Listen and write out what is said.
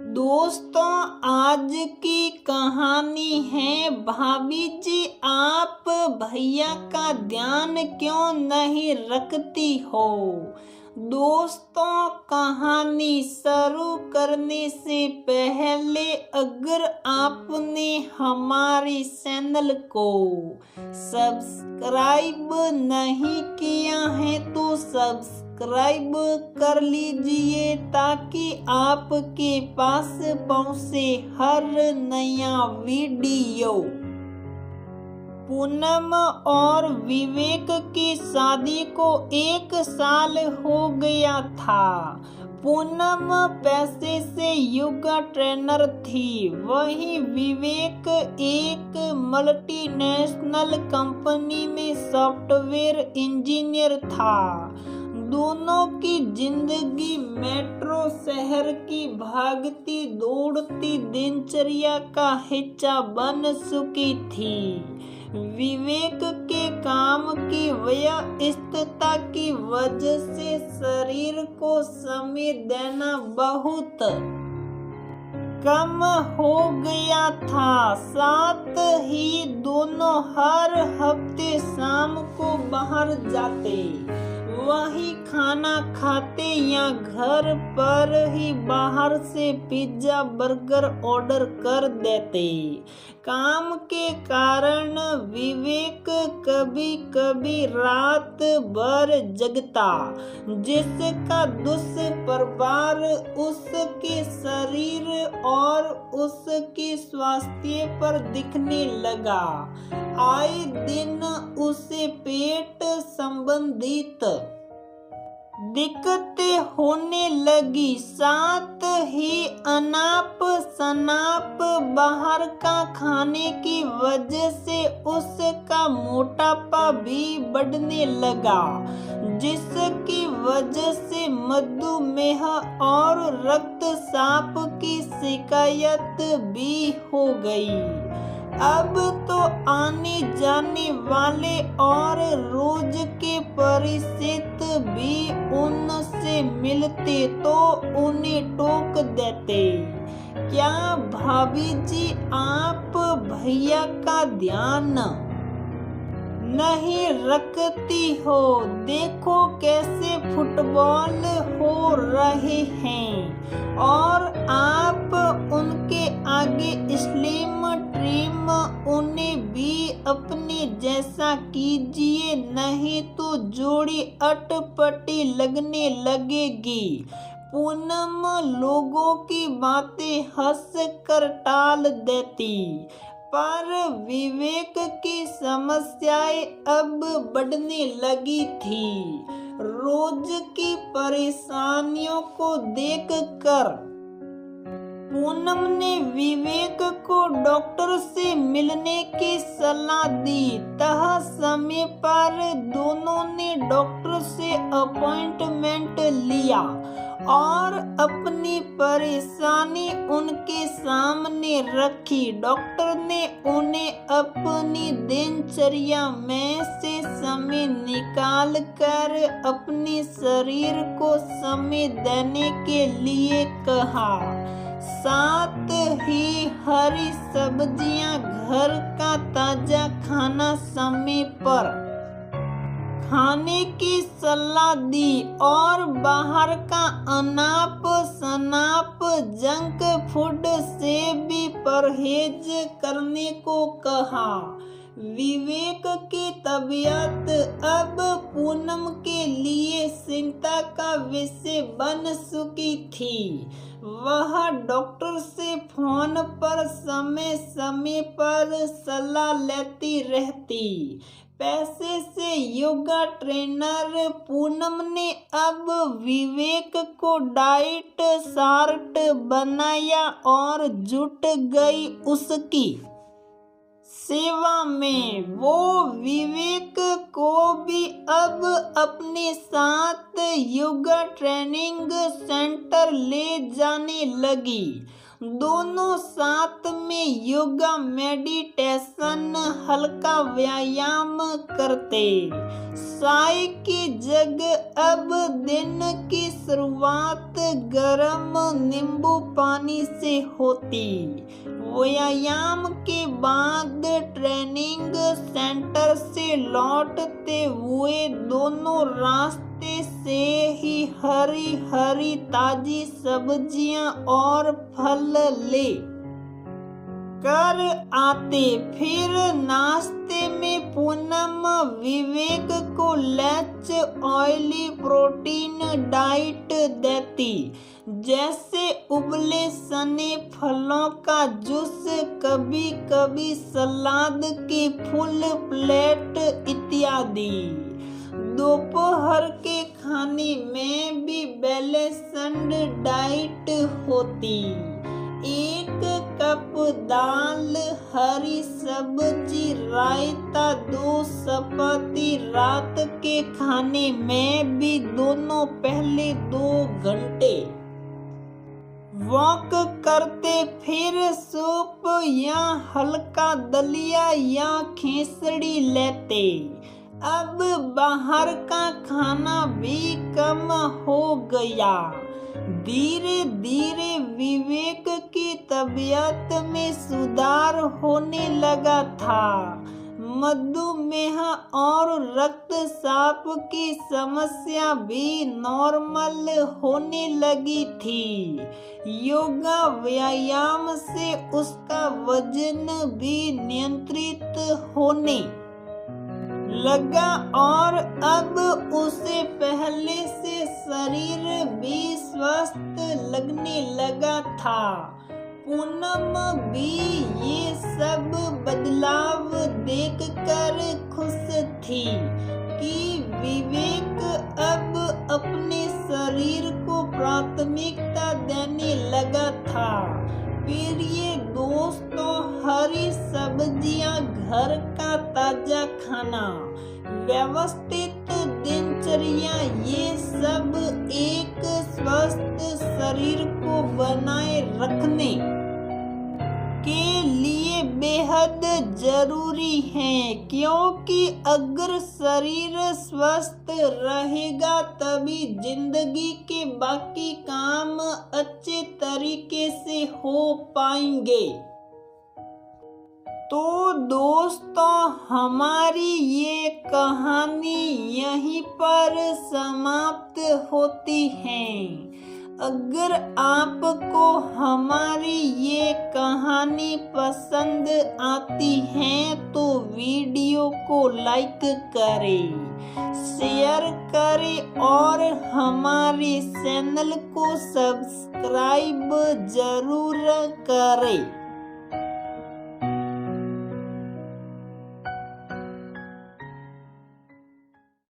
दोस्तों, आज की कहानी है भाभी जी आप भैया का ध्यान क्यों नहीं रखती हो। दोस्तों, कहानी शुरू करने से पहले अगर आपने हमारे चैनल को सब्सक्राइब नहीं किया है तो सब्सक्राइब कर लीजिए ताकि आपके पास पहुंचे हर नया वीडियो। पूनम और विवेक की शादी को 1 साल हो गया था। पूनम पैसे से योगा ट्रेनर थी, वहीं विवेक एक मल्टीनेशनल कंपनी में सॉफ्टवेयर इंजीनियर था। दोनों की जिंदगी मेट्रो शहर की भागती दौड़ती दिनचर्या का हिस्सा बन चुकी थी। विवेक के काम की व्यस्तता की वजह से शरीर को समय देना बहुत कम हो गया था। साथ ही दोनों हर हफ्ते शाम को बाहर जाते, वही खाना खाते या घर पर ही बाहर से पिज्जा बर्गर ऑर्डर कर देते। काम के कारण विवेक कभी कभी रात भर जगता, जिसका दुष्प्रभाव उसके शरीर और उसके स्वास्थ्य पर दिखने लगा। आए दिन उसे पेट संबंधित दिक्कतें होने लगी, साथ ही अनाप शनाप बाहर का खाने की वजह से उसका मोटापा भी बढ़ने लगा, जिसकी वजह से मधुमेह और रक्तचाप की शिकायत भी हो गई। अब तो आने जाने वाले और रोज के परिचित भी उनसे मिलते तो उन्हें टोक देते, क्या भाभी जी आप भैया का ध्यान नहीं रखती हो? देखो कैसे फुटबॉल हो रहे हैं और आप उनके आगे स्लिम ट्रिम, उन्हें भी अपने जैसा कीजिए, नहीं तो जोड़ी अटपटी लगने लगेगी। पूनम लोगों की बातें हंस कर टाल देती, पर विवेक की समस्याएं अब बढ़ने लगी थी। रोज की परेशानियों को देखकर पूनम ने विवेक को डॉक्टर से मिलने की सलाह दी। तह समय पर दोनों ने डॉक्टर से अपॉइंटमेंट लिया और अपनी परेशानी उनके सामने रखी। डॉक्टर ने उन्हें अपनी दिनचर्या में से समय निकाल कर अपने शरीर को समय देने के लिए कहा। साथ ही हरी सब्जियां, घर का ताजा खाना समय पर खाने की सलाह दी और बाहर का अनाप शनाप जंक फूड से भी परहेज करने को कहा। विवेक की तबीयत अब पूनम के लिए चिंता का विषय बन चुकी थी। वह डॉक्टर से फोन पर समय समय पर सलाह लेती रहती। पैसे से योगा ट्रेनर पूनम ने अब विवेक को डाइट चार्ट बनाया और जुट गई उसकी सेवा में। वो विवेक को भी अब अपने साथ योगा ट्रेनिंग सेंटर ले जाने लगी। दोनों साथ में योगा, मेडिटेशन, हल्का व्यायाम करते। चाय की जगह अब दिन की शुरुआत गर्म नींबू पानी से होती। व्यायाम के बाद ट्रेनिंग सेंटर से लौटते हुए दोनों रास्ते से ही हरी हरी ताजी सब्जियां और फल ले कर आते। फिर नाश्ते में पूनम विवेक को लंच ऑयली प्रोटीन डाइट देती, जैसे उबले सने फलों का जूस, कभी कभी सलाद की फुल प्लेट इत्यादि। दोपहर के खाने में भी बैलेंस्ड डाइट होती। 1 कप दाल, हरी सब्जी, रायता, 2 चपाती। रात के खाने में भी दोनों पहले 2 घंटे वॉक करते, फिर सूप या हल्का दलिया या खिचड़ी लेते। अब बाहर का खाना भी कम हो गया। धीरे धीरे विवेक की तबीयत में सुधार होने लगा था। मधुमेह और रक्तचाप की समस्या भी नॉर्मल होने लगी थी। योगा व्यायाम से उसका वजन भी नियंत्रित होने लगा और अब उसे पहले से शरीर भी स्वस्थ लगने लगा था। पूनम भी ये सब बदलाव देखकर खुश थी कि विवेक अब अपने शरीर को प्राथमिकता देने लगा था। प्रिय दोस्तों, हरी सब्जियां, घर का ताजा खाना, व्यवस्थित दिनचर्या, ये सब एक स्वस्थ शरीर को बनाए रखने के लिए बेहद जरूरी है, क्योंकि अगर शरीर स्वस्थ रहेगा तभी जिंदगी के बाकी काम अच्छे तरीके से हो पाएंगे। तो दोस्तों, हमारी ये कहानी यहीं पर समाप्त होती है। अगर आपको हमारी ये कहानी पसंद आती है तो वीडियो को लाइक करें, शेयर करें और हमारे चैनल को सब्सक्राइब जरूर करें।